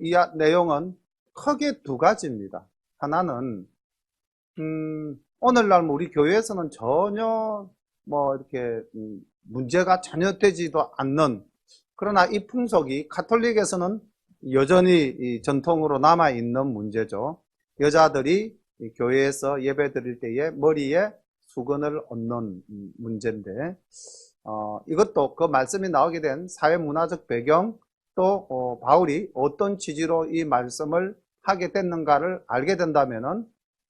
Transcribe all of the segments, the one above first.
이 내용은 크게 두 가지입니다. 하나는 오늘날 우리 교회에서는 전혀 이렇게 문제가 전혀 되지도 않는, 그러나 이 풍속이 카톨릭에서는 여전히 이 전통으로 남아있는 문제죠. 여자들이 교회에서 예배 드릴 때에 머리에 수건을 얹는 문제인데, 이것도 그 말씀이 나오게 된 사회문화적 배경, 또 바울이 어떤 취지로 이 말씀을 하게 됐는가를 알게 된다면은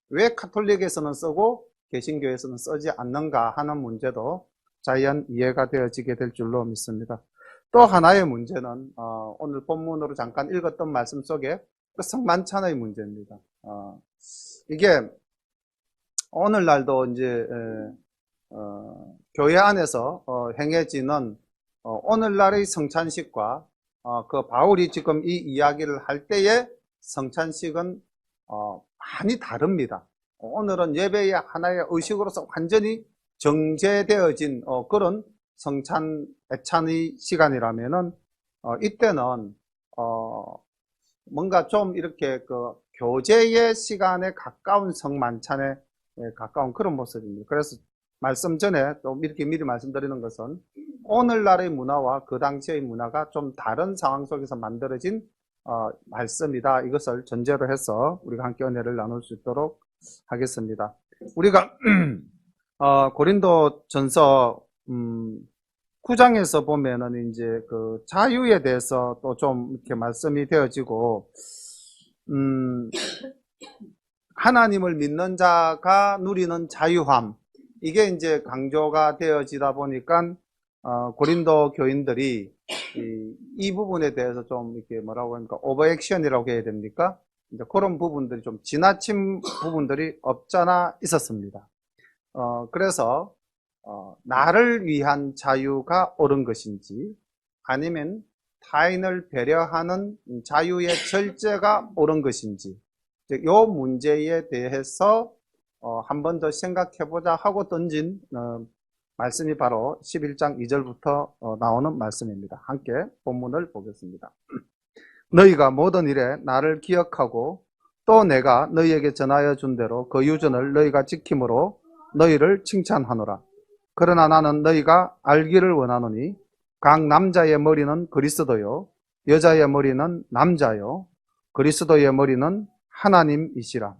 왜 카톨릭에서는 쓰고 개신교에서는 쓰지 않는가 하는 문제도 자연 이해가 되어지게 될 줄로 믿습니다. 또 하나의 문제는 오늘 본문으로 잠깐 읽었던 말씀 속에 그 성만찬의 문제입니다. 이게 오늘날도 이제 교회 안에서 행해지는 오늘날의 성찬식과 그 바울이 지금 이 이야기를 할 때의 성찬식은 많이 다릅니다. 오늘은 예배의 하나의 의식으로서 완전히 정제되어진 그런 성찬 애찬의 시간이라면은 이때는 뭔가 좀 이렇게 그 교제의 시간에 가까운 성만찬에 가까운 그런 모습입니다. 그래서 말씀 전에 또 이렇게 미리 말씀드리는 것은 오늘날의 문화와 그 당시의 문화가 좀 다른 상황 속에서 만들어진 말씀이다. 이것을 전제로 해서 우리가 함께 은혜를 나눌 수 있도록 하겠습니다. 우리가 고린도 전서 9장에서 보면은 이제 그 자유에 대해서 또 좀 이렇게 말씀이 되어지고, 하나님을 믿는 자가 누리는 자유함, 이게 이제 강조가 되어지다 보니까 고린도 교인들이 이 부분에 대해서 좀 이렇게 뭐라고 하니까 오버액션이라고 해야 됩니까? 이제 그런 부분들이 좀 지나친 부분들이 없잖아 있었습니다. 그래서 나를 위한 자유가 옳은 것인지 아니면 타인을 배려하는 자유의 절제가 옳은 것인지, 이 문제에 대해서 한 번 더 생각해보자 하고 던진 말씀이 바로 11장 2절부터 나오는 말씀입니다. 함께 본문을 보겠습니다. 너희가 모든 일에 나를 기억하고 또 내가 너희에게 전하여 준 대로 그 유전을 너희가 지킴으로 너희를 칭찬하노라. 그러나 나는 너희가 알기를 원하노니 각 남자의 머리는 그리스도요 여자의 머리는 남자요 그리스도의 머리는 하나님이시라.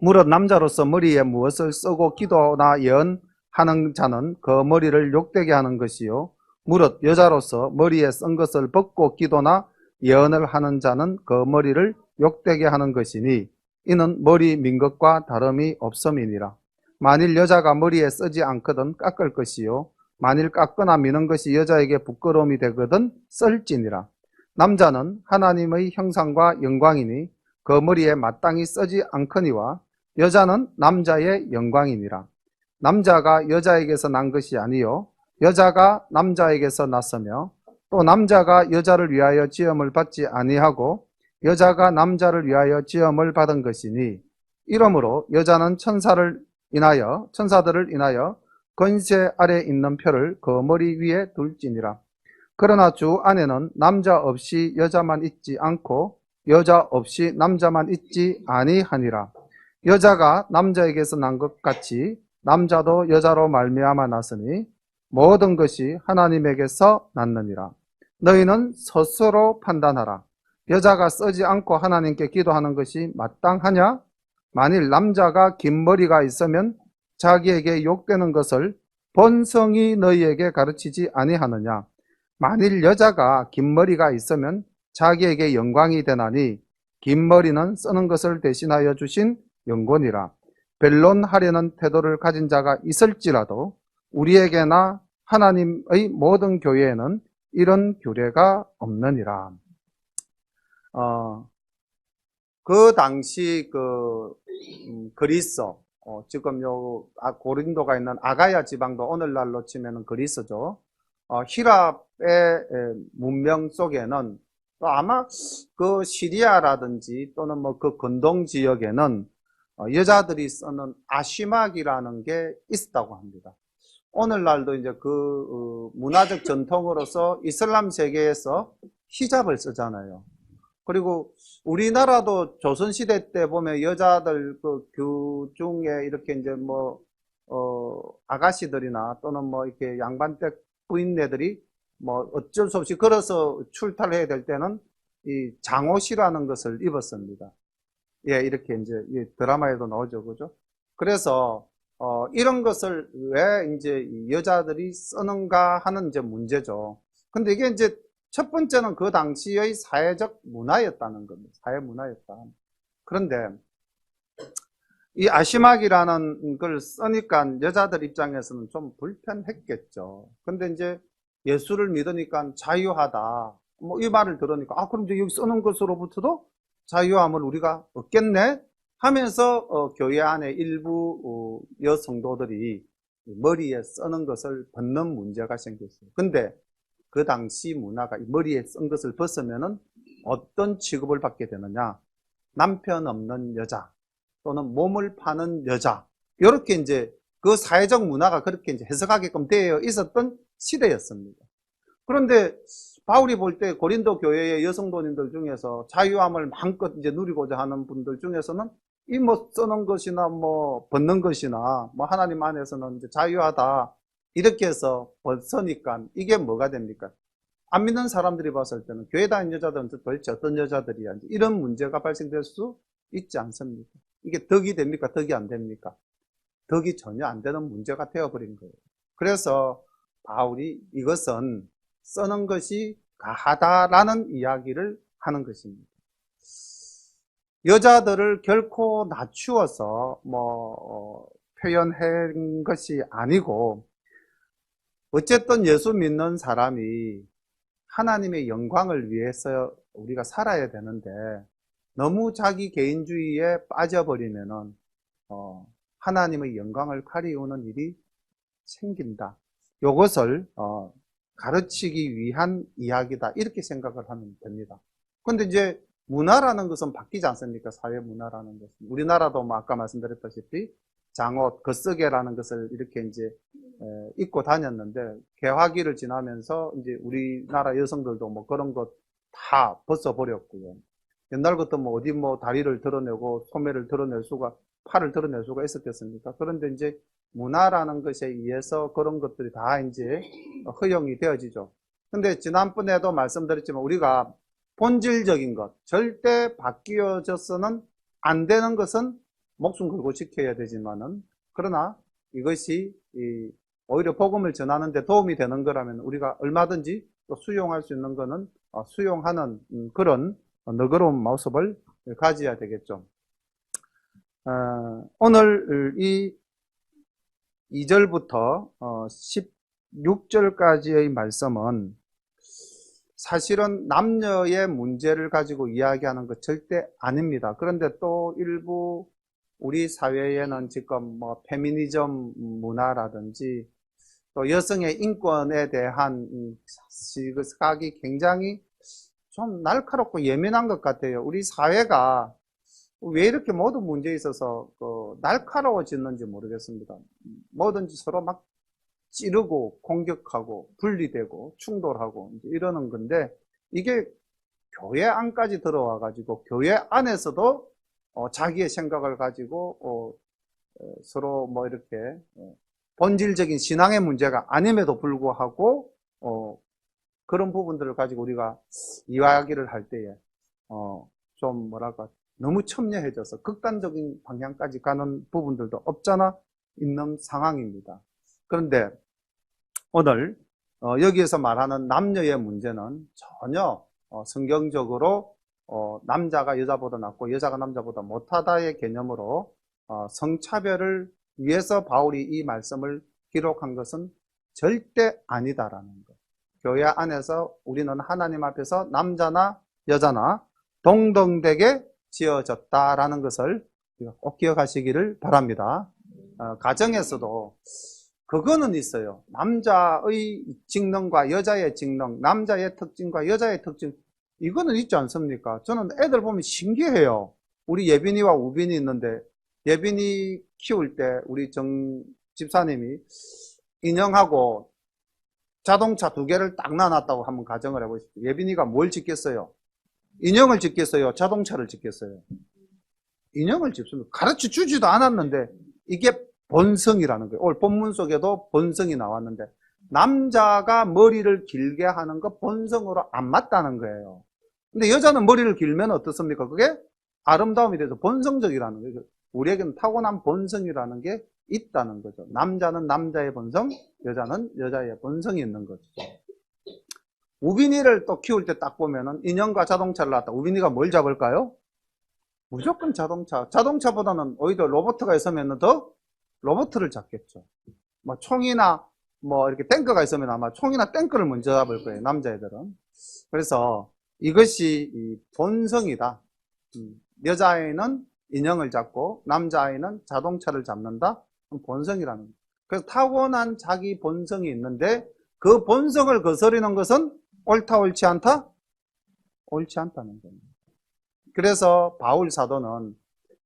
무릇 남자로서 머리에 무엇을 쓰고 기도나 예언하는 자는 그 머리를 욕되게 하는 것이요 무릇 여자로서 머리에 쓴 것을 벗고 기도나 예언을 하는 자는 그 머리를 욕되게 하는 것이니 이는 머리 민 것과 다름이 없음이니라. 만일 여자가 머리에 쓰지 않거든 깎을 것이요 만일 깎거나 미는 것이 여자에게 부끄러움이 되거든 썰지니라. 남자는 하나님의 형상과 영광이니 그 머리에 마땅히 쓰지 않거니와 여자는 남자의 영광이니라. 남자가 여자에게서 난 것이 아니요 여자가 남자에게서 났으며 또 남자가 여자를 위하여 지음을 받지 아니하고 여자가 남자를 위하여 지음을 받은 것이니 이러므로 여자는 천사들을 인하여 권세 아래 있는 표를 그 머리 위에 둘지니라. 그러나 주 안에는 남자 없이 여자만 있지 않고 여자 없이 남자만 있지 아니하니라. 여자가 남자에게서 난 것 같이 남자도 여자로 말미암아 났으니 모든 것이 하나님에게서 났느니라. 너희는 스스로 판단하라. 여자가 쓰지 않고 하나님께 기도하는 것이 마땅하냐? 만일 남자가 긴 머리가 있으면 자기에게 욕되는 것을 본성이 너희에게 가르치지 아니하느냐? 만일 여자가 긴 머리가 있으면 자기에게 영광이 되나니 긴 머리는 쓰는 것을 대신하여 주신 영권이라. 변론하려는 태도를 가진 자가 있을지라도 우리에게나 하나님의 모든 교회에는 이런 규례가 없느니라. 그 당시 그리스, 지금 고린도가 있는 아가야 지방도 오늘날로 치면은 그리스죠. 히랍의 문명 속에는 또 아마 그 시리아라든지 또는 그 근동 지역에는 여자들이 쓰는 아쉬막이라는 게 있었다고 합니다. 오늘날도 이제 그 문화적 전통으로서 이슬람 세계에서 히잡을 쓰잖아요. 그리고 우리나라도 조선시대 때 보면 여자들 그 교중에 이렇게 이제 뭐, 아가씨들이나 또는 뭐 이렇게 양반댁 부인네들이 뭐 어쩔 수 없이 걸어서 출타를 해야 될 때는 이 장옷이라는 것을 입었습니다. 예, 이렇게 이제 드라마에도 나오죠. 그죠? 그래서, 이런 것을 왜 이제 여자들이 쓰는가 하는 이제 문제죠. 근데 이게 이제 첫 번째는 그 당시의 사회적 문화였다는 겁니다. 사회 문화였다. 그런데 이 아시막이라는 걸 쓰니까 여자들 입장에서는 좀 불편했겠죠. 근데 이제 예수를 믿으니까 자유하다. 뭐 이 말을 들으니까 그럼 이제 여기 쓰는 것으로부터도 자유함을 우리가 얻겠네 하면서 교회 안에 일부 여성도들이 머리에 쓰는 것을 벗는 문제가 생겼어요. 근데 그 당시 문화가 머리에 쓴 것을 벗으면은 어떤 취급을 받게 되느냐? 남편 없는 여자 또는 몸을 파는 여자, 이렇게 이제 그 사회적 문화가 그렇게 이제 해석하게끔 되어 있었던 시대였습니다. 그런데 바울이 볼 때 고린도 교회의 여성도님들 중에서 자유함을 마음껏 이제 누리고자 하는 분들 중에서는 이 뭐 쓰는 것이나 뭐 벗는 것이나 뭐 하나님 안에서는 이제 자유하다 이렇게 해서 벗으니까 이게 뭐가 됩니까? 안 믿는 사람들이 봤을 때는 교회 다니는 여자들은 도대체 어떤 여자들이야? 이런 문제가 발생될 수 있지 않습니까? 이게 덕이 됩니까? 덕이 안 됩니까? 덕이 전혀 안 되는 문제가 되어버린 거예요. 그래서 바울이 이것은 쓰는 것이 가하다라는 이야기를 하는 것입니다. 여자들을 결코 낮추어서 표현한 것이 아니고 어쨌든 예수 믿는 사람이 하나님의 영광을 위해서 우리가 살아야 되는데 너무 자기 개인주의에 빠져버리면은 하나님의 영광을 가리우는 일이 생긴다. 이것을 가르치기 위한 이야기다. 이렇게 생각을 하면 됩니다. 근데 이제 문화라는 것은 바뀌지 않습니까? 사회 문화라는 것은. 우리나라도 뭐 아까 말씀드렸다시피 장옷, 겉쓰개라는 것을 이렇게 이제 입고 다녔는데 개화기를 지나면서 이제 우리나라 여성들도 뭐 그런 것 다 벗어버렸고요. 옛날부터 뭐 어디 뭐 다리를 드러내고 소매를 드러낼 수가, 팔을 드러낼 수가 있었겠습니까? 그런데 이제 문화라는 것에 의해서 그런 것들이 다 이제 허용이 되어지죠. 근데 지난번에도 말씀드렸지만 우리가 본질적인 것, 절대 바뀌어져서는 안 되는 것은 목숨 걸고 지켜야 되지만은, 그러나 이것이 오히려 복음을 전하는 데 도움이 되는 거라면 우리가 얼마든지 또 수용할 수 있는 거는 수용하는 그런 너그러운 모습을 가져야 되겠죠. 오늘 이 2절부터 16절까지의 말씀은 사실은 남녀의 문제를 가지고 이야기하는 것 절대 아닙니다. 그런데 또 일부 우리 사회에는 지금 뭐 페미니즘 문화라든지 또 여성의 인권에 대한 시각이 굉장히 좀 날카롭고 예민한 것 같아요. 우리 사회가 왜 이렇게 모든 문제에 있어서 날카로워졌는지 모르겠습니다. 뭐든지 서로 막 찌르고 공격하고 분리되고 충돌하고 이러는 건데, 이게 교회 안까지 들어와 가지고 교회 안에서도 자기의 생각을 가지고 서로 뭐 이렇게 본질적인 신앙의 문제가 아님에도 불구하고 그런 부분들을 가지고 우리가 이야기를 할 때에 좀 뭐랄까 너무 첨예해져서 극단적인 방향까지 가는 부분들도 없잖아 있는 상황입니다. 그런데 오늘 여기에서 말하는 남녀의 문제는 전혀 성경적으로 남자가 여자보다 낫고 여자가 남자보다 못하다의 개념으로 성차별을 위해서 바울이 이 말씀을 기록한 것은 절대 아니다라는 것. 교회 안에서 우리는 하나님 앞에서 남자나 여자나 동등되게 지어졌다라는 것을 꼭 기억하시기를 바랍니다. 가정에서도 그거는 있어요. 남자의 직능과 여자의 직능, 남자의 특징과 여자의 특징, 이거는 있지 않습니까? 저는 애들 보면 신기해요. 우리 예빈이와 우빈이 있는데 예빈이 키울 때 우리 정 집사님이 인형하고 자동차 두 개를 딱 놔놨다고 한번 가정을 해보십시오. 예빈이가 뭘 짓겠어요? 인형을 짓겠어요? 자동차를 짓겠어요? 인형을 짓습니다. 가르쳐 주지도 않았는데 이게 본성이라는 거예요. 오늘 본문 속에도 본성이 나왔는데 남자가 머리를 길게 하는 거 본성으로 안 맞다는 거예요. 근데 여자는 머리를 길면 어떻습니까? 그게 아름다움이 돼서 본성적이라는 거예요. 우리에게는 타고난 본성이라는 게 있다는 거죠. 남자는 남자의 본성, 여자는 여자의 본성이 있는 거죠. 우빈이를 또 키울 때 딱 보면은 인형과 자동차를 놨다. 우빈이가 뭘 잡을까요? 무조건 자동차. 자동차보다는 오히려 로봇가 있으면 더 로봇을 잡겠죠. 뭐 총이나 뭐 이렇게 탱크가 있으면 아마 총이나 탱크를 먼저 잡을 거예요. 남자애들은. 그래서 이것이 이 본성이다. 여자아이는 인형을 잡고 남자아이는 자동차를 잡는다. 본성이라는 거예요. 그래서 타고난 자기 본성이 있는데 그 본성을 거스르는 것은 옳다 옳지 않다? 옳지 않다는 겁니다. 그래서 바울 사도는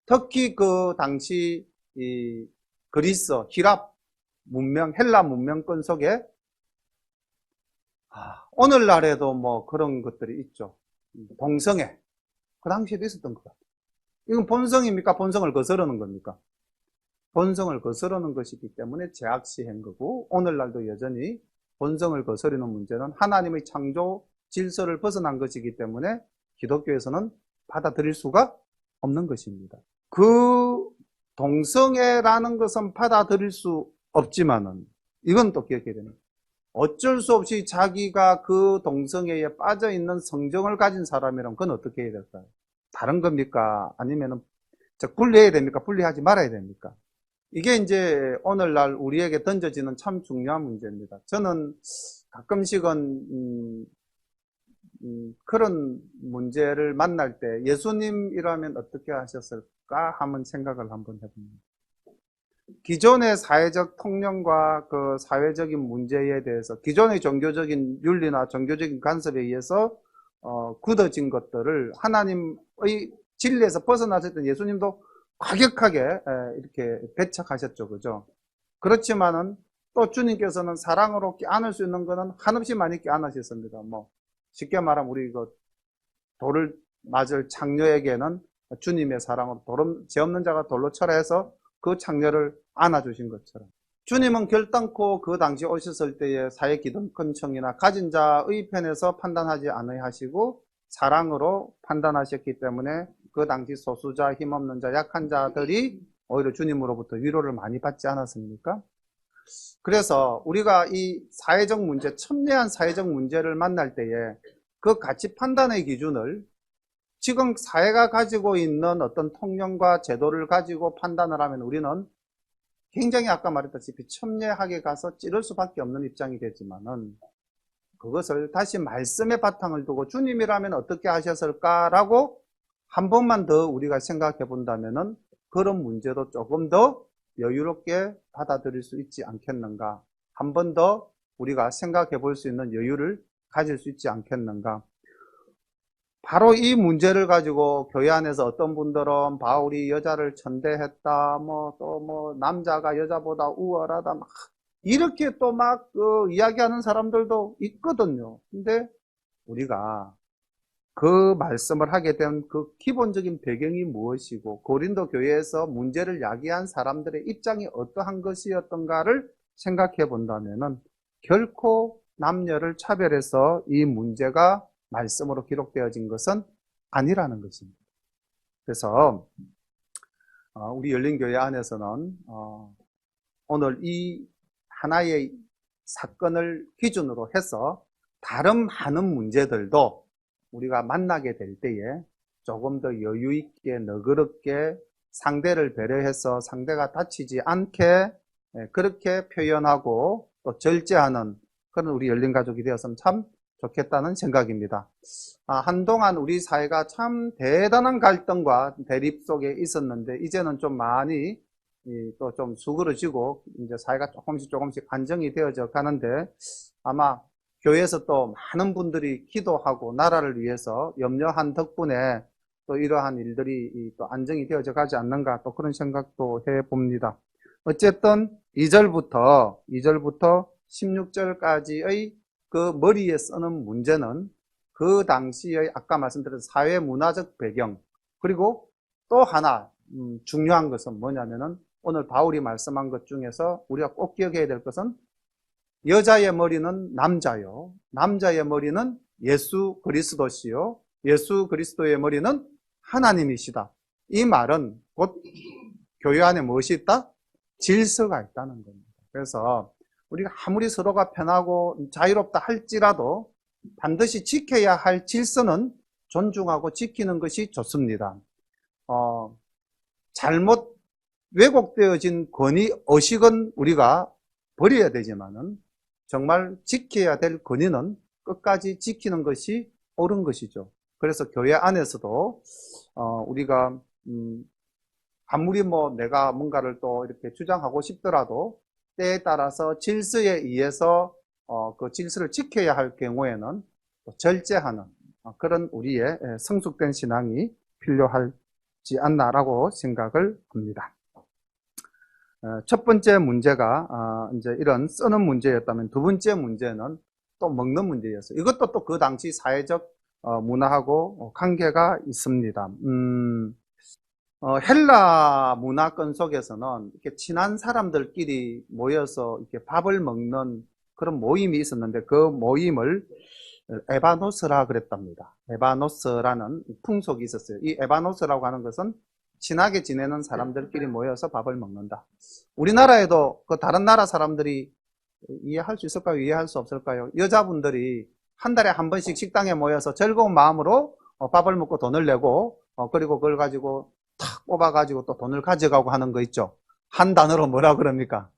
특히 그 당시 이 그리스, 히랍 문명, 헬라 문명권 속에 오늘날에도 뭐 그런 것들이 있죠. 동성애. 그 당시에도 있었던 것 같아요. 이건 본성입니까? 본성을 거스르는 겁니까? 본성을 거스르는 것이기 때문에 제약시한 거고 오늘날도 여전히 본성을 거스르는 문제는 하나님의 창조 질서를 벗어난 것이기 때문에 기독교에서는 받아들일 수가 없는 것입니다. 그 동성애라는 것은 받아들일 수 없지만은 이건 또 기억해야 됩니다. 어쩔 수 없이 자기가 그 동성애에 빠져있는 성정을 가진 사람이라면 그건 어떻게 해야 될까요? 다른 겁니까? 아니면은 분리해야 됩니까? 분리하지 말아야 됩니까? 이게 이제 오늘날 우리에게 던져지는 참 중요한 문제입니다. 저는 가끔씩은 그런 문제를 만날 때 예수님이라면 어떻게 하셨을까 하는 생각을 한번 해봅니다. 기존의 사회적 통념과 그 사회적인 문제에 대해서 기존의 종교적인 윤리나 종교적인 간섭에 의해서 굳어진 것들을 하나님의 진리에서 벗어나셨던 예수님도 과격하게 이렇게 배척하셨죠. 그죠? 그렇지만은 또 주님께서는 사랑으로 껴안을 수 있는 것은 한없이 많이 껴안으셨습니다. 뭐 쉽게 말하면 우리 그 돌을 맞을 창녀에게는 주님의 사랑으로 죄 없는 자가 돌로 쳐라 해서 그 창녀를 안아주신 것처럼 주님은 결단코 그 당시 오셨을 때의 사회 기득권층이나 가진 자의 편에서 판단하지 않으시고 사랑으로 판단하셨기 때문에 그 당시 소수자, 힘없는 자, 약한 자들이 오히려 주님으로부터 위로를 많이 받지 않았습니까? 그래서 우리가 이 사회적 문제, 첨예한 사회적 문제를 만날 때에 그 가치 판단의 기준을 지금 사회가 가지고 있는 어떤 통념과 제도를 가지고 판단을 하면 우리는 굉장히 아까 말했다시피 첨예하게 가서 찌를 수밖에 없는 입장이 되지만은 그것을 다시 말씀의 바탕을 두고 주님이라면 어떻게 하셨을까라고 한 번만 더 우리가 생각해 본다면은 그런 문제도 조금 더 여유롭게 받아들일 수 있지 않겠는가. 한 번 더 우리가 생각해 볼 수 있는 여유를 가질 수 있지 않겠는가. 바로 이 문제를 가지고 교회 안에서 어떤 분들은 바울이 여자를 천대했다, 또 남자가 여자보다 우월하다, 막 이렇게 또 막 이야기하는 사람들도 있거든요. 근데 우리가 그 말씀을 하게 된 그 기본적인 배경이 무엇이고 고린도 교회에서 문제를 야기한 사람들의 입장이 어떠한 것이었던가를 생각해 본다면은 결코 남녀를 차별해서 이 문제가 말씀으로 기록되어진 것은 아니라는 것입니다. 그래서 우리 열린교회 안에서는 오늘 이 하나의 사건을 기준으로 해서 다른 많은 문제들도 우리가 만나게 될 때에 조금 더 여유 있게 너그럽게 상대를 배려해서 상대가 다치지 않게 그렇게 표현하고 또 절제하는 그런 우리 열린 가족이 되었으면 참 좋겠다는 생각입니다. 한동안 우리 사회가 참 대단한 갈등과 대립 속에 있었는데 이제는 좀 많이 또 좀 수그러지고 이제 사회가 조금씩 안정이 되어져 가는데 아마 교회에서 또 많은 분들이 기도하고 나라를 위해서 염려한 덕분에 또 이러한 일들이 또 안정이 되어져 가지 않는가 또 그런 생각도 해 봅니다. 어쨌든 2절부터 16절까지의 그 머리에 쓰는 문제는 그 당시의 아까 말씀드린 사회 문화적 배경, 그리고 또 하나 중요한 것은 뭐냐면은 오늘 바울이 말씀한 것 중에서 우리가 꼭 기억해야 될 것은 여자의 머리는 남자요, 남자의 머리는 예수 그리스도시요, 예수 그리스도의 머리는 하나님이시다. 이 말은 곧 교회 안에 무엇이 있다? 질서가 있다는 겁니다. 그래서 우리가 아무리 서로가 편하고 자유롭다 할지라도 반드시 지켜야 할 질서는 존중하고 지키는 것이 좋습니다. 잘못 왜곡되어진 권위 의식은 우리가 버려야 되지만은 정말 지켜야 될 권위는 끝까지 지키는 것이 옳은 것이죠. 그래서 교회 안에서도 우리가 아무리 내가 뭔가를 또 이렇게 주장하고 싶더라도 때에 따라서 질서에 의해서 그 질서를 지켜야 할 경우에는 절제하는 그런 우리의 성숙된 신앙이 필요하지 않나라고 생각을 합니다. 첫 번째 문제가 이제 이런 쓰는 문제였다면, 두 번째 문제는 또 먹는 문제였어요. 이것도 또 그 당시 사회적 문화하고 관계가 있습니다. 헬라 문화권 속에서는 이렇게 친한 사람들끼리 모여서 이렇게 밥을 먹는 그런 모임이 있었는데, 그 모임을 에바노스라 그랬답니다. 에바노스라는 풍속이 있었어요. 이 에바노스라고 하는 것은 친하게 지내는 사람들끼리 모여서 밥을 먹는다. 우리나라에도 그 다른 나라 사람들이 이해할 수 있을까요? 이해할 수 없을까요? 여자분들이 한 달에 한 번씩 식당에 모여서 즐거운 마음으로 밥을 먹고 돈을 내고 그리고 그걸 가지고 탁 뽑아가지고 또 돈을 가져가고 하는 거 있죠. 한 단어로 뭐라 그럽니까?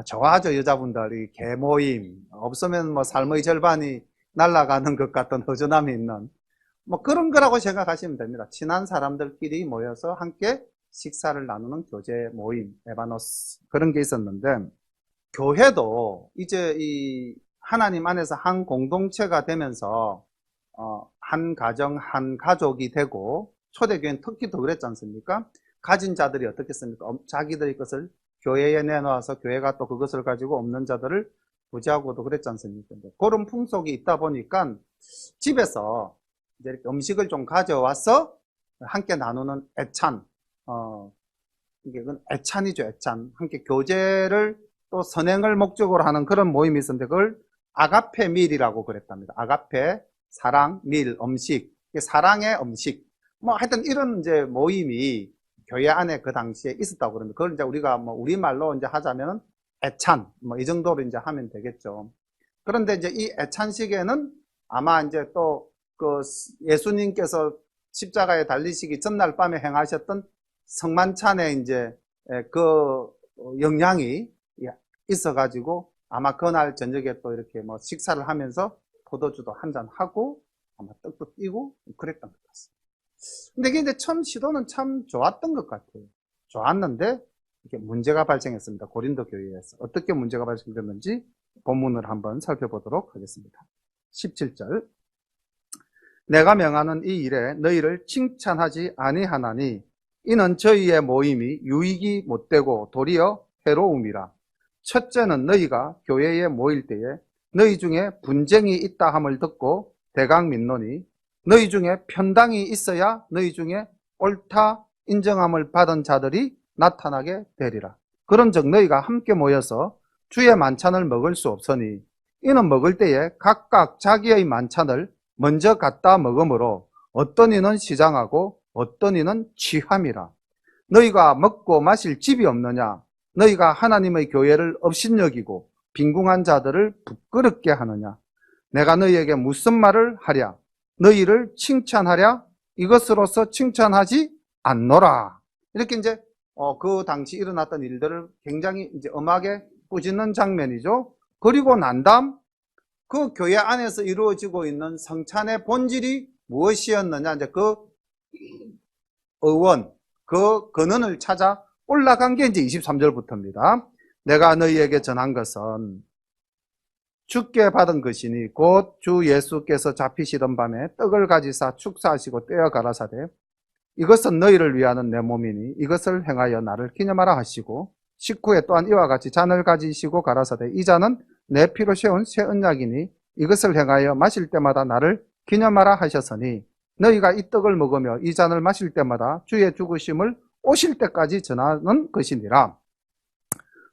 좋아하죠. 여자분들이 개모임, 없으면 삶의 절반이 날아가는 것 같은 허전함이 있는 그런 거라고 생각하시면 됩니다. 친한 사람들끼리 모여서 함께 식사를 나누는 교제 모임, 에바노스, 그런 게 있었는데, 교회도 이제 이 하나님 안에서 한 공동체가 되면서 한 가정, 한 가족이 되고, 초대교회는 특히 더 그랬지 않습니까? 가진 자들이 어떻게 했습니까? 자기들의 것을 교회에 내놓아서 교회가 또 그것을 가지고 없는 자들을 부지하고도 그랬지 않습니까? 그런 풍속이 있다 보니까 집에서 이제 이렇게 음식을 좀 가져와서 함께 나누는 애찬, 이게 애찬이죠, 애찬. 함께 교제를 또 선행을 목적으로 하는 그런 모임이 있었는데, 그걸 아가페 밀이라고 그랬답니다. 아가페, 사랑, 밀, 음식. 사랑의 음식. 하여튼 이런 이제 모임이 교회 안에 그 당시에 있었다고 그러는데, 그걸 이제 우리가 우리말로 이제 하자면 애찬, 이 정도로 이제 하면 되겠죠. 그런데 이제 이 애찬식에는 아마 이제 또 그 예수님께서 십자가에 달리시기 전날 밤에 행하셨던 성만찬에 이제 그 영향이 있어가지고 아마 그날 저녁에 또 이렇게 식사를 하면서 포도주도 한잔 하고 아마 떡도 띄고 그랬던 것 같습니다. 근데 이게 이제 처음 시도는 참 좋았던 것 같아요. 좋았는데 이렇게 문제가 발생했습니다. 고린도 교회에서 어떻게 문제가 발생됐는지 본문을 한번 살펴보도록 하겠습니다. 17절. 내가 명하는 이 일에 너희를 칭찬하지 아니하나니 이는 저희의 모임이 유익이 못되고 도리어 해로움이라. 첫째는 너희가 교회에 모일 때에 너희 중에 분쟁이 있다 함을 듣고 대강 믿노니 너희 중에 편당이 있어야 너희 중에 옳다 인정함을 받은 자들이 나타나게 되리라. 그런즉 너희가 함께 모여서 주의 만찬을 먹을 수 없으니 이는 먹을 때에 각각 자기의 만찬을 먼저 갖다 먹으므로 어떤 이는 시장하고 어떤 이는 취함이라. 너희가 먹고 마실 집이 없느냐? 너희가 하나님의 교회를 업신여기고 빈궁한 자들을 부끄럽게 하느냐? 내가 너희에게 무슨 말을 하랴? 너희를 칭찬하랴? 이것으로서 칭찬하지 않노라. 이렇게 이제 그 당시 일어났던 일들을 굉장히 이제 엄하게 꾸짖는 장면이죠. 그리고 난 다음 그 교회 안에서 이루어지고 있는 성찬의 본질이 무엇이었느냐? 이제 그 의원, 그 근원을 찾아 올라간 게 이제 23절부터입니다. 내가 너희에게 전한 것은 주께 받은 것이니 곧 주 예수께서 잡히시던 밤에 떡을 가지사 축사하시고 떼어 가라사대 이것은 너희를 위하는 내 몸이니 이것을 행하여 나를 기념하라 하시고 식후에 또한 이와 같이 잔을 가지시고 가라사대 이 잔은 내 피로 세운 새 언약이니 이것을 행하여 마실 때마다 나를 기념하라 하셨으니 너희가 이 떡을 먹으며 이 잔을 마실 때마다 주의 죽으심을 오실 때까지 전하는 것이니라.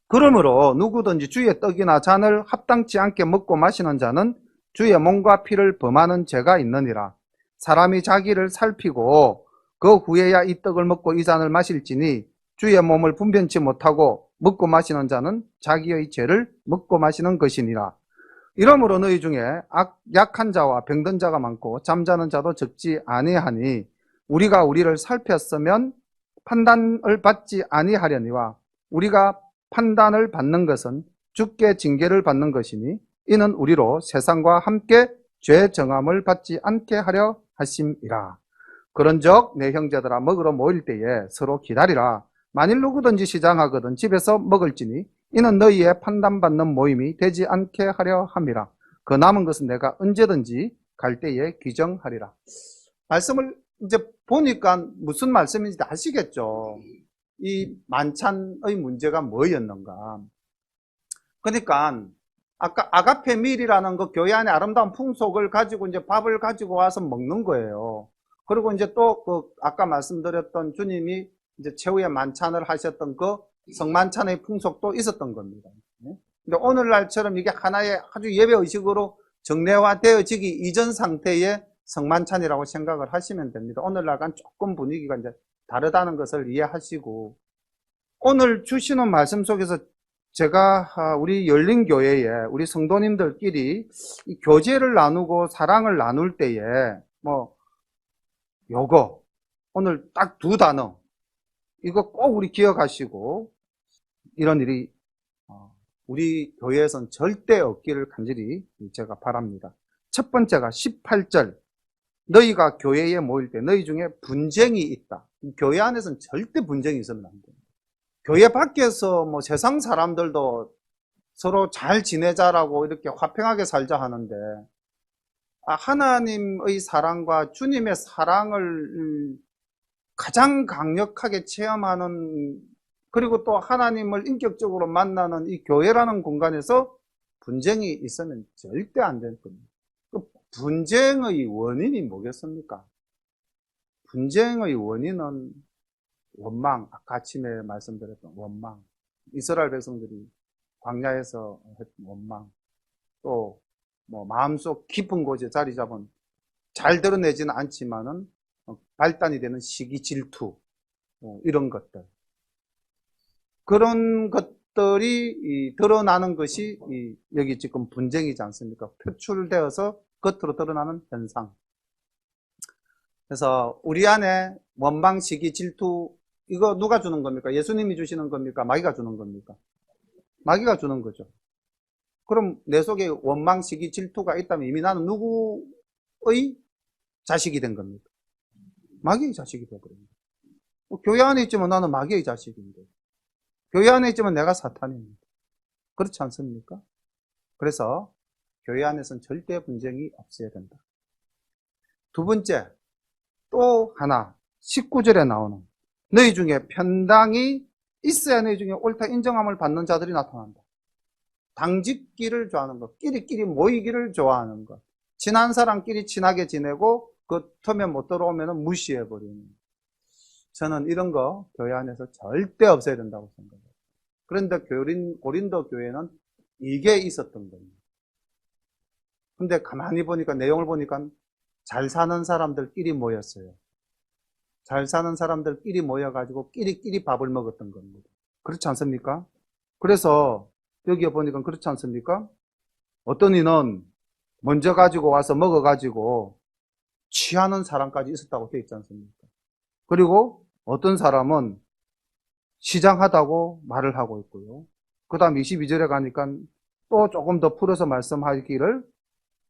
그러므로 누구든지 주의 떡이나 잔을 합당치 않게 먹고 마시는 자는 주의 몸과 피를 범하는 죄가 있느니라. 사람이 자기를 살피고 그 후에야 이 떡을 먹고 이 잔을 마실지니 주의 몸을 분변치 못하고 먹고 마시는 자는 자기의 죄를 먹고 마시는 것이니라. 이러므로 너희 중에 약한 자와 병든 자가 많고 잠자는 자도 적지 아니하니 우리가 우리를 살폈으면 판단을 받지 아니하려니와 우리가 판단을 받는 것은 주께 징계를 받는 것이니 이는 우리로 세상과 함께 죄 정함을 받지 않게 하려 하심이라. 그런즉 내 형제들아 먹으러 모일 때에 서로 기다리라. 만일 누구든지 시장하거든 집에서 먹을지니 이는 너희의 판단받는 모임이 되지 않게 하려 함이라. 그 남은 것은 내가 언제든지 갈 때에 규정하리라. 말씀을 이제 보니까 무슨 말씀인지 아시겠죠? 이 만찬의 문제가 뭐였는가? 그러니까 아까 아가페 밀이라는 그 교회 안의 아름다운 풍속을 가지고 이제 밥을 가지고 와서 먹는 거예요. 그리고 이제 또 그 아까 말씀드렸던 주님이 이제 최후의 만찬을 하셨던 그 성만찬의 풍속도 있었던 겁니다. 근데 오늘날처럼 이게 하나의 아주 예배 의식으로 정례화되어지기 이전 상태의 성만찬이라고 생각을 하시면 됩니다. 오늘날과는 조금 분위기가 이제 다르다는 것을 이해하시고, 오늘 주시는 말씀 속에서 제가 우리 열린교회에 우리 성도님들끼리 이 교제를 나누고 사랑을 나눌 때에 요거 오늘 딱 두 단어 이거 꼭 우리 기억하시고 이런 일이 우리 교회에선 절대 없기를 간절히 제가 바랍니다. 첫 번째가 18절 너희가 교회에 모일 때 너희 중에 분쟁이 있다. 교회 안에서는 절대 분쟁이 있으면 안 돼요. 교회 밖에서 세상 사람들도 서로 잘 지내자라고 이렇게 화평하게 살자 하는데 하나님의 사랑과 주님의 사랑을 가장 강력하게 체험하는, 그리고 또 하나님을 인격적으로 만나는 이 교회라는 공간에서 분쟁이 있으면 절대 안 될 겁니다. 그 분쟁의 원인이 뭐겠습니까? 분쟁의 원인은 원망, 아까 아침에 말씀드렸던 원망, 이스라엘 백성들이 광야에서 했던 원망, 또 마음속 깊은 곳에 자리 잡은, 잘 드러내지는 않지만은 발단이 되는 시기, 질투, 이런 것들, 그런 것들이 드러나는 것이 여기 지금 분쟁이지 않습니까? 표출되어서 겉으로 드러나는 현상. 그래서 우리 안에 원망, 시기, 질투, 이거 누가 주는 겁니까? 예수님이 주시는 겁니까? 마귀가 주는 겁니까? 마귀가 주는 거죠. 그럼 내 속에 원망, 시기, 질투가 있다면 이미 나는 누구의 자식이 된 겁니까? 마귀의 자식이 되어버립니다. 교회 안에 있지만 나는 마귀의 자식인데, 교회 안에 있지만 내가 사탄입니다. 그렇지 않습니까? 그래서 교회 안에서는 절대 분쟁이 없어야 된다. 두 번째, 또 하나 19절에 나오는 너희 중에 편당이 있어야 너희 중에 옳다 인정함을 받는 자들이 나타난다. 당짓기를 좋아하는 것, 끼리끼리 모이기를 좋아하는 것, 친한 사람끼리 친하게 지내고 그 틈에 못 들어오면 무시해버리는, 저는 이런 거 교회 안에서 절대 없어야 된다고 생각해요. 그런데 고린도 교회는 이게 있었던 겁니다. 근데 가만히 보니까, 내용을 보니까 잘 사는 사람들끼리 모였어요. 잘 사는 사람들끼리 모여가지고 끼리끼리 밥을 먹었던 겁니다. 그렇지 않습니까? 그래서 여기에 보니까 그렇지 않습니까? 어떤 이는 먼저 가지고 와서 먹어가지고 취하는 사람까지 있었다고 되어 있지 않습니까? 그리고 어떤 사람은 시장하다고 말을 하고 있고요. 그 다음 22절에 가니까 또 조금 더 풀어서 말씀하기를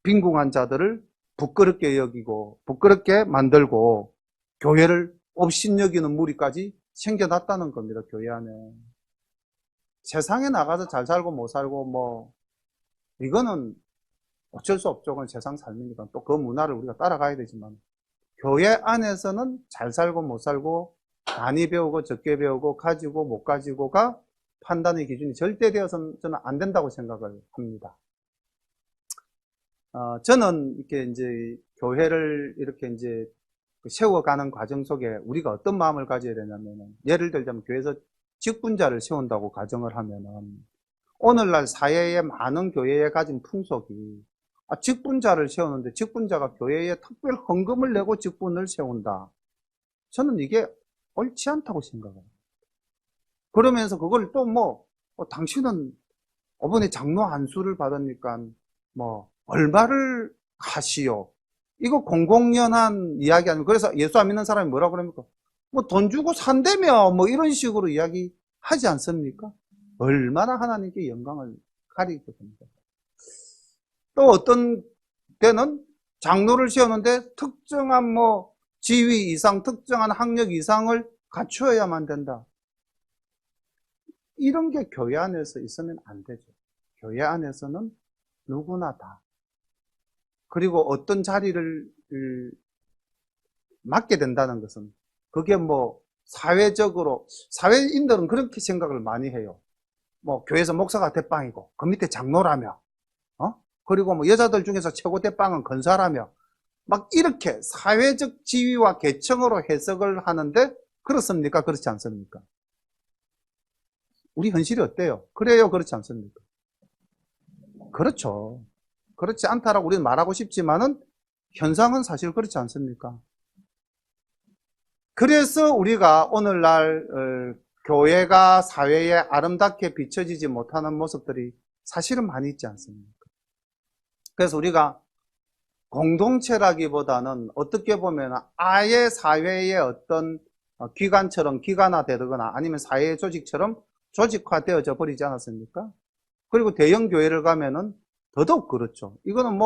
빈궁한 자들을 부끄럽게 여기고 부끄럽게 만들고 교회를 업신여기는 무리까지 생겨났다는 겁니다. 교회 안에. 세상에 나가서 잘 살고 못 살고 이거는 어쩔 수 없죠. 그건 세상 삶이니까 또 그 문화를 우리가 따라가야 되지만, 교회 안에서는 잘 살고 못 살고, 많이 배우고 적게 배우고 가지고 못 가지고가 판단의 기준이 절대 되어서는 저는 안 된다고 생각을 합니다. 저는 이렇게 이제 교회를 이렇게 이제 세워가는 과정 속에 우리가 어떤 마음을 가져야 되냐면은, 예를 들자면 교회에서 직분자를 세운다고 가정을 하면은, 오늘날 사회의 많은 교회에 가진 풍속이, 직분자를 세우는데 직분자가 교회에 특별 헌금을 내고 직분을 세운다. 저는 이게 옳지 않다고 생각해요. 그러면서 그걸 또 당신은 이번에 장로 안수를 받으니까 얼마를 하시오. 이거 공공연한 이야기 아니고, 그래서 예수 안 믿는 사람이 뭐라고 그럽니까? 돈 주고 산다며, 이런 식으로 이야기 하지 않습니까? 얼마나 하나님께 영광을 가리거든요. 또 어떤 때는 장로를 세우는데 특정한 지위 이상, 특정한 학력 이상을 갖추어야만 된다. 이런 게 교회 안에서 있으면 안 되죠. 교회 안에서는 누구나 다. 그리고 어떤 자리를 맡게 된다는 것은, 그게 사회적으로, 사회인들은 그렇게 생각을 많이 해요. 교회에서 목사가 대빵이고, 그 밑에 장로라며, 그리고 여자들 중에서 최고 대빵은 권사라며, 이렇게 사회적 지위와 계층으로 해석을 하는데, 그렇습니까? 그렇지 않습니까? 우리 현실이 어때요? 그래요? 그렇지 않습니까? 그렇죠. 그렇지 않다라고 우리는 말하고 싶지만은, 현상은 사실 그렇지 않습니까? 그래서 우리가 오늘날 교회가 사회에 아름답게 비춰지지 못하는 모습들이 사실은 많이 있지 않습니까? 그래서 우리가 공동체라기보다는 어떻게 보면 아예 사회의 어떤 기관처럼 기관화되거나 아니면 사회 조직처럼 조직화되어져 버리지 않았습니까? 그리고 대형 교회를 가면은 더더욱 그렇죠. 이거는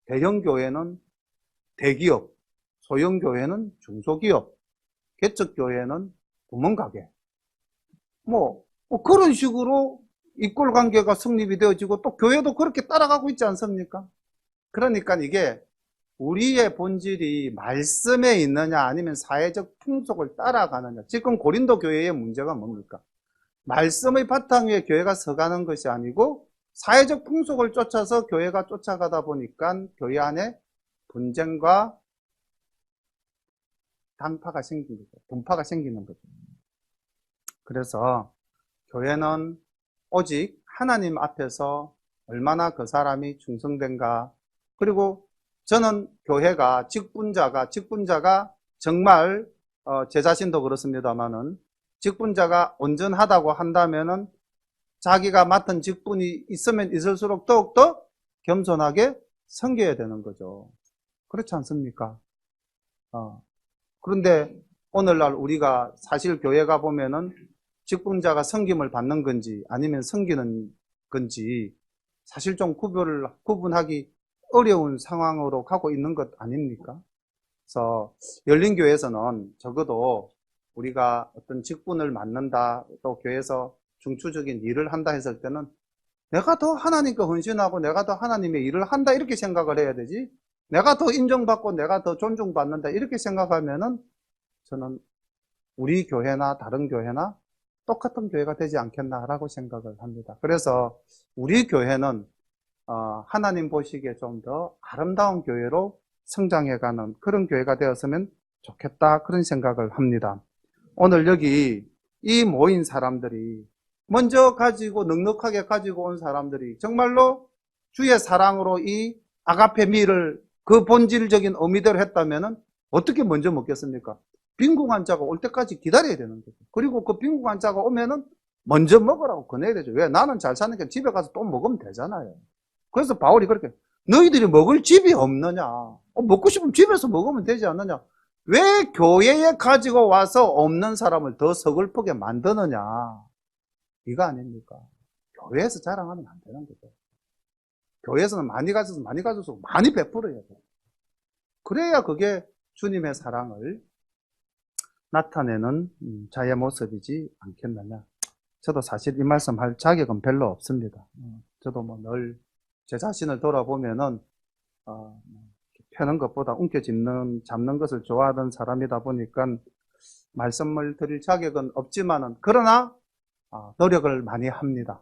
대형 교회는 대기업, 소형 교회는 중소기업, 개척 교회는 구멍가게. 그런 식으로 이꼴 관계가 성립이 되어지고, 또 교회도 그렇게 따라가고 있지 않습니까? 그러니까 이게 우리의 본질이 말씀에 있느냐 아니면 사회적 풍속을 따라가느냐. 지금 고린도 교회의 문제가 뭡니까? 말씀의 바탕 위에 교회가 서가는 것이 아니고 사회적 풍속을 쫓아서 교회가 쫓아가다 보니까 교회 안에 분쟁과 단파가 생기는 거죠. 분파가 생기는 거죠. 그래서 교회는 오직 하나님 앞에서 얼마나 그 사람이 충성된가. 그리고 저는 교회가 직분자가 정말 제 자신도 그렇습니다만은, 직분자가 온전하다고 한다면은 자기가 맡은 직분이 있으면 있을수록 더욱더 겸손하게 섬겨야 되는 거죠. 그렇지 않습니까? 그런데 오늘날 우리가 사실 교회가 보면은 직분자가 섬김을 받는 건지 아니면 섬기는 건지 사실 좀 구분하기 어려운 상황으로 가고 있는 것 아닙니까? 그래서 열린교회에서는 적어도 우리가 어떤 직분을 맡는다, 또 교회에서 중추적인 일을 한다 했을 때는 내가 더 하나님께 헌신하고 내가 더 하나님의 일을 한다 이렇게 생각을 해야 되지, 내가 더 인정받고 내가 더 존중받는다 이렇게 생각하면은 저는 우리 교회나 다른 교회나 똑같은 교회가 되지 않겠나라고 생각을 합니다. 그래서 우리 교회는 하나님 보시기에 좀 더 아름다운 교회로 성장해가는 그런 교회가 되었으면 좋겠다, 그런 생각을 합니다. 오늘 여기 이 모인 사람들이, 먼저 가지고 넉넉하게 가지고 온 사람들이 정말로 주의 사랑으로 이 아가페 미를 그 본질적인 의미대로 했다면은 어떻게 먼저 먹겠습니까? 빈궁한 자가 올 때까지 기다려야 되는 거죠. 그리고 그 빈궁한 자가 오면은 먼저 먹으라고 권해야 되죠. 왜? 나는 잘 사니까 집에 가서 또 먹으면 되잖아요. 그래서 바울이 그렇게, 너희들이 먹을 집이 없느냐? 먹고 싶으면 집에서 먹으면 되지 않느냐? 왜 교회에 가지고 와서 없는 사람을 더 서글프게 만드느냐? 이거 아닙니까? 교회에서 자랑하면 안 되는 거죠. 교회에서는 많이 가져서 많이 베풀어야 돼요. 그래야 그게 주님의 사랑을 나타내는 자의 모습이지 않겠느냐. 저도 사실 이 말씀 할 자격은 별로 없습니다. 저도 늘 제 자신을 돌아보면은 펴는 것보다 잡는 것을 좋아하던 사람이다 보니까 말씀을 드릴 자격은 없지만은, 그러나 노력을 많이 합니다.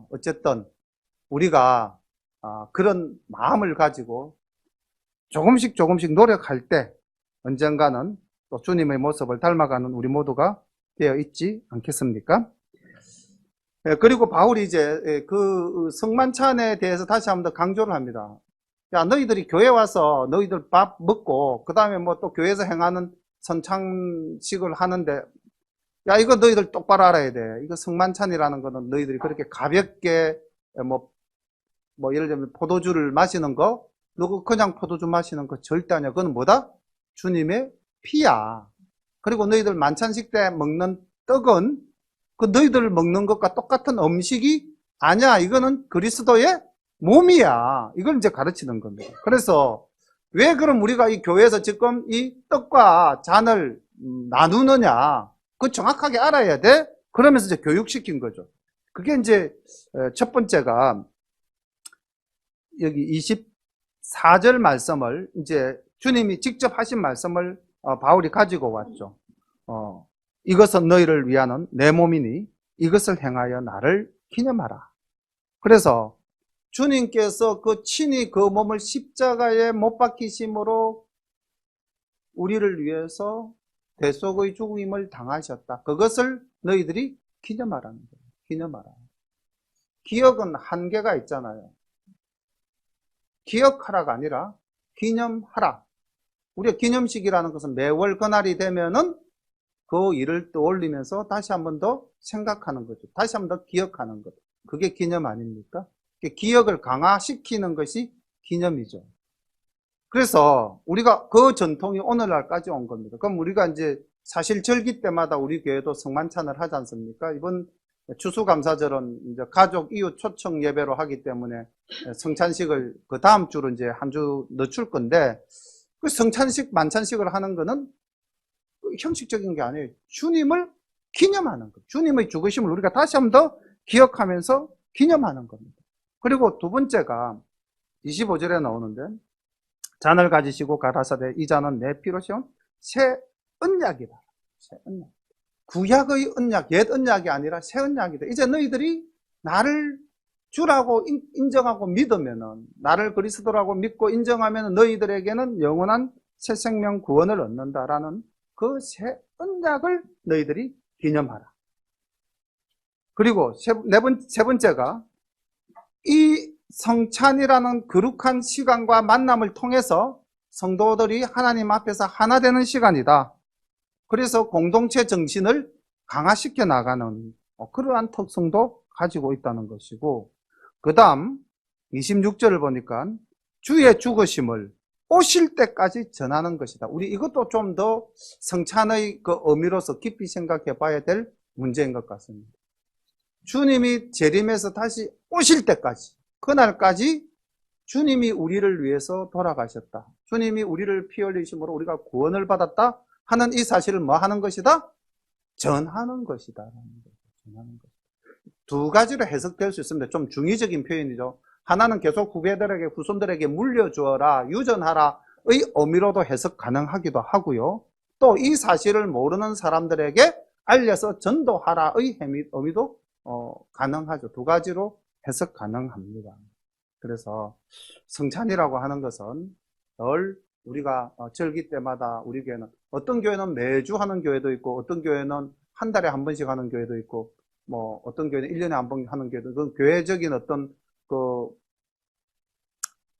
어쨌든 우리가 그런 마음을 가지고 조금씩 노력할 때 언젠가는 또 주님의 모습을 닮아가는 우리 모두가 되어 있지 않겠습니까? 그리고 바울이 이제 그 성만찬에 대해서 다시 한번 더 강조를 합니다. 야, 너희들이 교회 와서 너희들 밥 먹고 그 다음에 뭐 또 교회에서 행하는 선창식을 하는데, 야, 이거 너희들 똑바로 알아야 돼. 이거 성만찬이라는 거는 너희들이 그렇게 가볍게 뭐 예를 들면 포도주를 마시는 거, 너 그냥 포도주 마시는 거 절대 아니야. 그건 뭐다? 주님의 피야. 그리고 너희들 만찬식 때 먹는 떡은 그 너희들 먹는 것과 똑같은 음식이 아니야. 이거는 그리스도의 몸이야. 이걸 이제 가르치는 겁니다. 그래서 왜 그럼 우리가 이 교회에서 지금 이 떡과 잔을 나누느냐? 그거 정확하게 알아야 돼. 그러면서 이제 교육시킨 거죠. 그게 이제 첫 번째가 여기 24절 말씀을 이제 주님이 직접 하신 말씀을 바울이 가지고 왔죠. 이것은 너희를 위하는 내 몸이니 이것을 행하여 나를 기념하라. 그래서 주님께서 그 친히 그 몸을 십자가에 못 박히심으로 우리를 위해서 대속의 죽음을 당하셨다. 그것을 너희들이 기념하라는 거예요. 기념하라. 기억은 한계가 있잖아요. 기억하라가 아니라 기념하라. 우리가 기념식이라는 것은 매월 그날이 되면은 그 일을 떠올리면서 다시 한 번 더 생각하는 거죠. 다시 한 번 더 기억하는 것. 그게 기념 아닙니까? 기억을 강화시키는 것이 기념이죠. 그래서 우리가 그 전통이 오늘날까지 온 겁니다. 그럼 우리가 이제 사실 절기 때마다 우리 교회도 성만찬을 하지 않습니까? 이번 추수감사절은 이제 가족 이웃 초청 예배로 하기 때문에 성찬식을 그 다음 주로 이제 한 주 늦출 건데, 그 성찬식, 만찬식을 하는 거는 형식적인 게 아니에요. 주님을 기념하는 것. 주님의 죽으심을 우리가 다시 한 번 더 기억하면서 기념하는 겁니다. 그리고 두 번째가 25절에 나오는데, 잔을 가지시고 가라사대 이 잔은 내 피로 세운 새 언약이다. 새 언약. 구약의 언약, 옛 언약이 아니라 새 언약이다. 이제 너희들이 나를 주라고 인정하고 믿으면은, 나를 그리스도라고 믿고 인정하면 너희들에게는 영원한 새 생명 구원을 얻는다라는 그 새 언약을 너희들이 기념하라. 그리고 세 번째가 이 성찬이라는 거룩한 시간과 만남을 통해서 성도들이 하나님 앞에서 하나 되는 시간이다. 그래서 공동체 정신을 강화시켜 나가는 그러한 특성도 가지고 있다는 것이고, 그 다음 26절을 보니까 주의 죽으심을 오실 때까지 전하는 것이다. 우리 이것도 좀 더 성찬의 그 의미로서 깊이 생각해 봐야 될 문제인 것 같습니다. 주님이 재림해서 다시 오실 때까지, 그날까지 주님이 우리를 위해서 돌아가셨다. 주님이 우리를 피 흘리심으로 우리가 구원을 받았다 하는 이 사실을 뭐 하는 것이다? 전하는 것이다. 전하는 것. 두 가지로 해석될 수 있습니다. 좀 중의적인 표현이죠. 하나는 계속 후배들에게, 후손들에게 물려주어라, 유전하라의 의미로도 해석 가능하기도 하고요. 또 이 사실을 모르는 사람들에게 알려서 전도하라의 의미도 가능하죠. 두 가지로 해석 가능합니다. 그래서 성찬이라고 하는 것은 늘 우리가 절기 때마다 우리 교회는, 어떤 교회는 매주 하는 교회도 있고, 어떤 교회는 한 달에 한 번씩 하는 교회도 있고, 뭐 어떤 교회는 1년에 한 번 하는 교회도 있고, 그 교회적인 어떤 그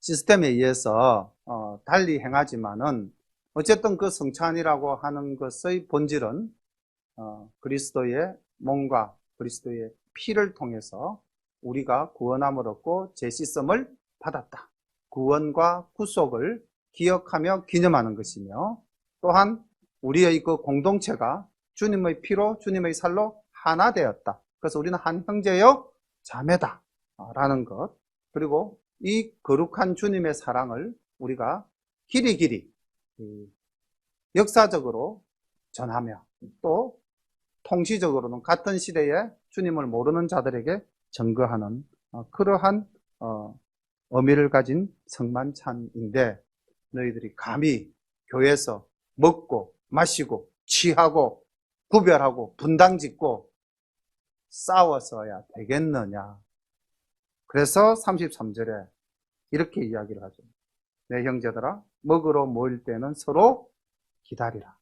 시스템에 의해서 달리 행하지만은, 어쨌든 그 성찬이라고 하는 것의 본질은 그리스도의 몸과 그리스도의 피를 통해서 우리가 구원함을 얻고 재씻음을 받았다. 구원과 구속을 기억하며 기념하는 것이며, 또한 우리의 그 공동체가 주님의 피로, 주님의 살로 하나 되었다. 그래서 우리는 한 형제여 자매다 라는 것, 그리고 이 거룩한 주님의 사랑을 우리가 길이길이 역사적으로 전하며, 또 통시적으로는 같은 시대에 주님을 모르는 자들에게 증거하는 그러한 의미를 가진 성만찬인데, 너희들이 감히 교회에서 먹고 마시고 취하고 구별하고 분당짓고 싸웠어야 되겠느냐. 그래서 33절에 이렇게 이야기를 하죠. 내 형제들아, 먹으러 모일 때는 서로 기다리라.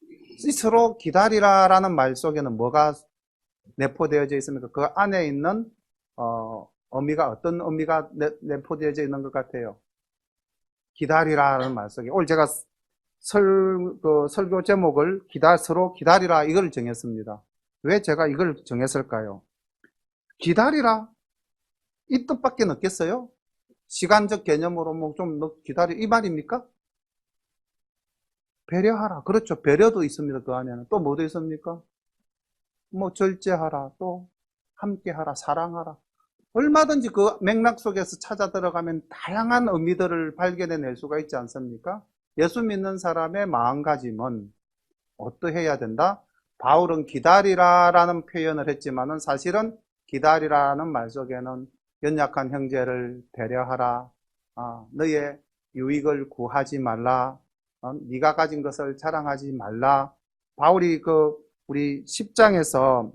이 서로 기다리라라는 말 속에는 뭐가 내포되어져 있습니까? 그 안에 있는 의미가 어떤 의미가 내포되어져 있는 것 같아요? 기다리라는 말 속에 오늘 제가 설교 제목을 서로 기다리라 이걸 정했습니다. 왜 제가 이걸 정했을까요? 기다리라 이 뜻밖에 없겠어요? 시간적 개념으로 뭐 좀 기다려 이 말입니까? 배려하라. 그렇죠. 배려도 있습니다. 그 안에는 또 뭐도 있습니까? 뭐 절제하라, 또 함께하라, 사랑하라. 얼마든지 그 맥락 속에서 찾아 들어가면 다양한 의미들을 발견해낼 수가 있지 않습니까? 예수 믿는 사람의 마음가짐은 어떠해야 된다? 바울은 기다리라라는 표현을 했지만은 사실은 기다리라는 말 속에는 연약한 형제를 배려하라, 너의 유익을 구하지 말라, 네가 가진 것을 자랑하지 말라. 바울이 우리 10장에서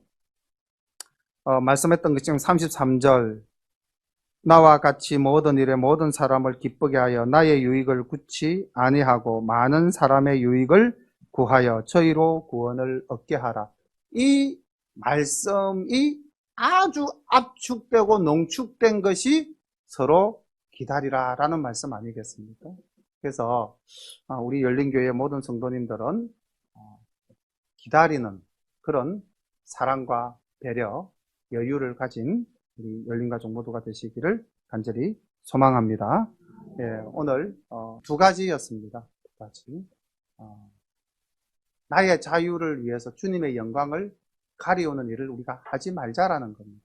말씀했던 것 지금 33절 나와 같이 모든 일에 모든 사람을 기쁘게 하여 나의 유익을 굳이 아니하고 많은 사람의 유익을 구하여 저희로 구원을 얻게 하라. 이 말씀이 아주 압축되고 농축된 것이 서로 기다리라라는 말씀 아니겠습니까? 그래서 우리 열린교회 모든 성도님들은 기다리는 그런 사랑과 배려, 여유를 가진 우리 열린가족 모두가 되시기를 간절히 소망합니다. 예, 오늘 두 가지였습니다. 두 가지. 나의 자유를 위해서 주님의 영광을 가리우는 일을 우리가 하지 말자라는 겁니다.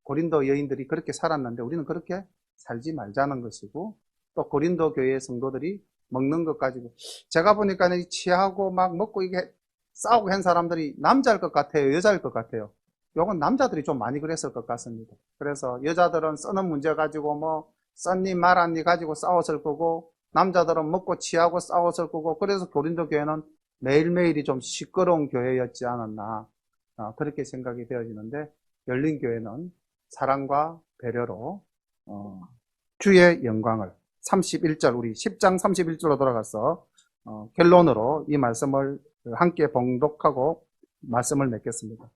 고린도 여인들이 그렇게 살았는데 우리는 그렇게 살지 말자는 것이고, 또 고린도 교회의 성도들이 먹는 것 가지고 제가 보니까 취하고 막 먹고 이게 싸우고 한 사람들이 남자일 것 같아요, 여자일 것 같아요? 요건 남자들이 좀 많이 그랬을 것 같습니다. 그래서 여자들은 쓰는 문제 가지고 뭐 썼니 말았니 가지고 싸웠을 거고, 남자들은 먹고 취하고 싸웠을 거고, 그래서 고린도 교회는 매일매일이 좀 시끄러운 교회였지 않았나, 그렇게 생각이 되어지는데, 열린 교회는 사랑과 배려로 주의 영광을 31절 우리 10장 31절로 돌아가서 결론으로 이 말씀을 함께 봉독하고 말씀을 맺겠습니다.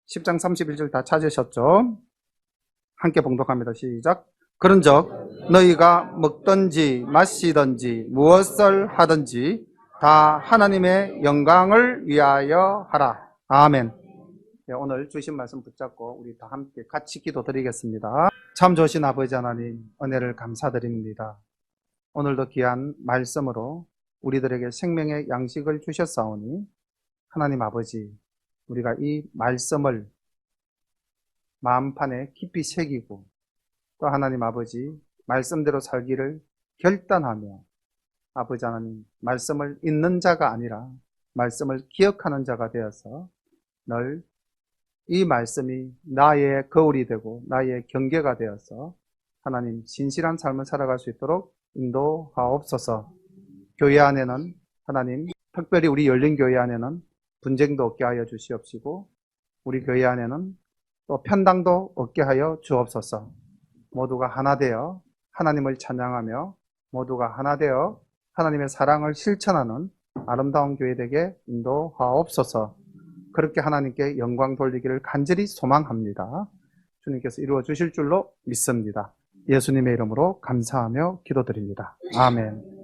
10장 31절 다 찾으셨죠? 함께 봉독합니다. 시작. 그런즉 너희가 먹든지 마시든지 무엇을 하든지 다 하나님의 영광을 위하여 하라. 아멘. 네, 오늘 주신 말씀 붙잡고 우리 다 함께 같이 기도드리겠습니다. 참 좋으신 아버지 하나님, 은혜를 감사드립니다. 오늘도 귀한 말씀으로 우리들에게 생명의 양식을 주셨사오니 하나님 아버지, 우리가 이 말씀을 마음판에 깊이 새기고 또 하나님 아버지 말씀대로 살기를 결단하며, 아버지 하나님 말씀을 읽는 자가 아니라 말씀을 기억하는 자가 되어서 늘 이 말씀이 나의 거울이 되고 나의 경계가 되어서 하나님 진실한 삶을 살아갈 수 있도록 인도하옵소서. 교회 안에는 하나님, 특별히 우리 열린 교회 안에는 분쟁도 없게 하여 주시옵시고, 우리 교회 안에는 또 편당도 없게 하여 주옵소서. 모두가 하나 되어 하나님을 찬양하며 모두가 하나 되어 하나님의 사랑을 실천하는 아름다운 교회 되게 인도하옵소서. 그렇게 하나님께 영광 돌리기를 간절히 소망합니다. 주님께서 이루어 주실 줄로 믿습니다. 예수님의 이름으로 감사하며 기도드립니다. 아멘.